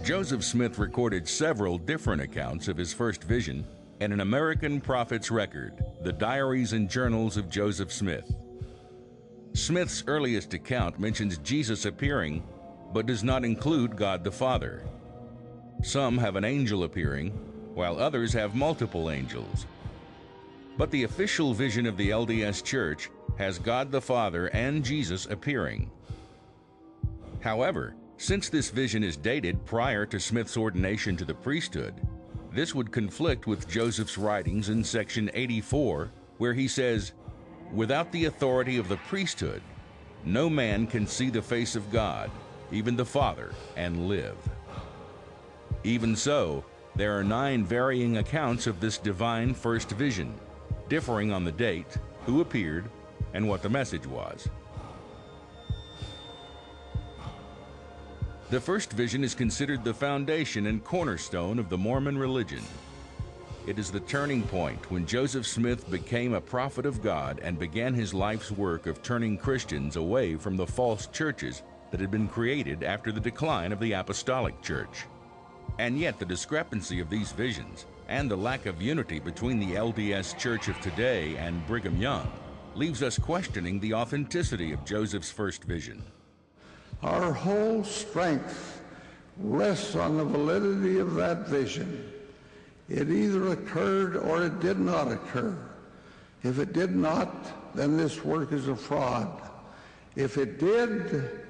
Joseph Smith recorded several different accounts of his first vision in an American prophet's record, the Diaries and Journals of Joseph Smith. Smith's earliest account mentions Jesus appearing, but does not include God the Father. Some have an angel appearing, while others have multiple angels. But the official vision of the LDS Church has God the Father and Jesus appearing. However, since this vision is dated prior to Smith's ordination to the priesthood, this would conflict with Joseph's writings in section 84, where he says, "Without the authority of the priesthood, no man can see the face of God, even the Father, and live." Even so, there are 9 varying accounts of this divine first vision, differing on the date, who appeared, and what the message was. The first vision is considered the foundation and cornerstone of the Mormon religion. It is the turning point when Joseph Smith became a prophet of God and began his life's work of turning Christians away from the false churches that had been created after the decline of the Apostolic Church. And yet the discrepancy of these visions and the lack of unity between the LDS Church of today and Brigham Young leaves us questioning the authenticity of Joseph's first vision. Our whole strength rests on the validity of that vision. It either occurred or it did not occur. If it did not, then this work is a fraud. If it did,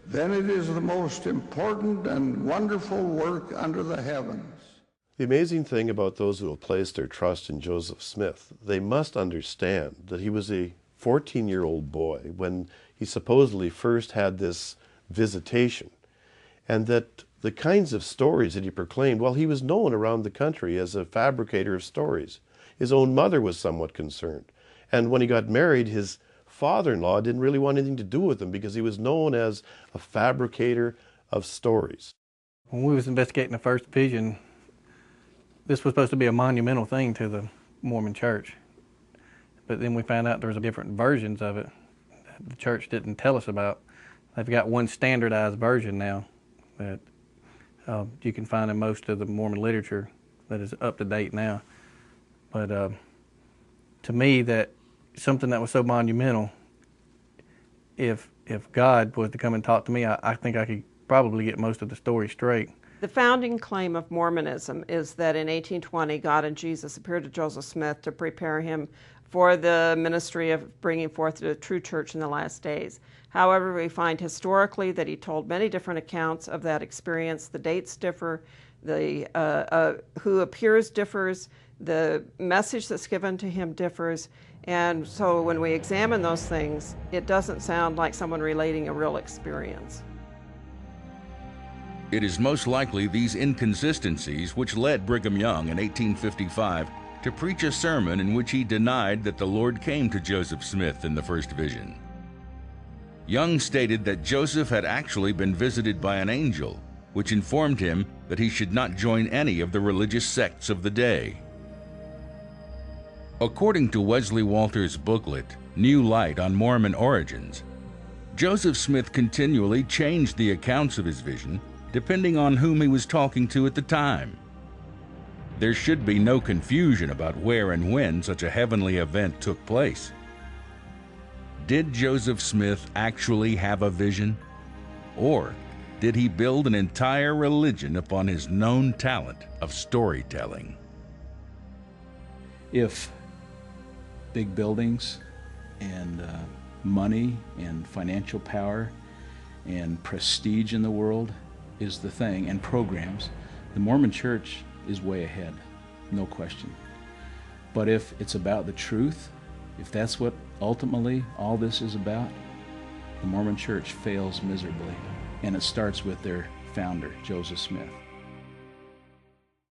then it is the most important and wonderful work under the heavens. The amazing thing about those who have placed their trust in Joseph Smith, they must understand that he was a 14-year-old boy when he supposedly first had this visitation, and that the kinds of stories that he proclaimed, well, he was known around the country as a fabricator of stories. His own mother was somewhat concerned. And when he got married, his father-in-law didn't really want anything to do with him because he was known as a fabricator of stories. When we was investigating the first vision, this was supposed to be a monumental thing to the Mormon Church. But then we found out there was different versions of it that the church didn't tell us about. They've got one standardized version now that you can find in most of the Mormon literature that is up to date now. But to me, that something that was so monumental, if God was to come and talk to me, I think I could probably get most of the story straight. The founding claim of Mormonism is that in 1820, God and Jesus appeared to Joseph Smith to prepare him for the ministry of bringing forth the true church in the last days. However, we find historically that he told many different accounts of that experience. The dates differ, the who appears differs, the message that's given to him differs, and so when we examine those things, it doesn't sound like someone relating a real experience. It is most likely these inconsistencies which led Brigham Young in 1855 to preach a sermon in which he denied that the Lord came to Joseph Smith in the first vision. Young stated that Joseph had actually been visited by an angel, which informed him that he should not join any of the religious sects of the day. According to Wesley Walters' booklet, New Light on Mormon Origins, Joseph Smith continually changed the accounts of his vision depending on whom he was talking to at the time. There should be no confusion about where and when such a heavenly event took place. Did Joseph Smith actually have a vision? Or did he build an entire religion upon his known talent of storytelling? If big buildings and money and financial power and prestige in the world is the thing, and programs, the Mormon Church is way ahead, no question. But if it's about the truth, if that's what ultimately all this is about, the Mormon Church fails miserably, and it starts with their founder, Joseph Smith.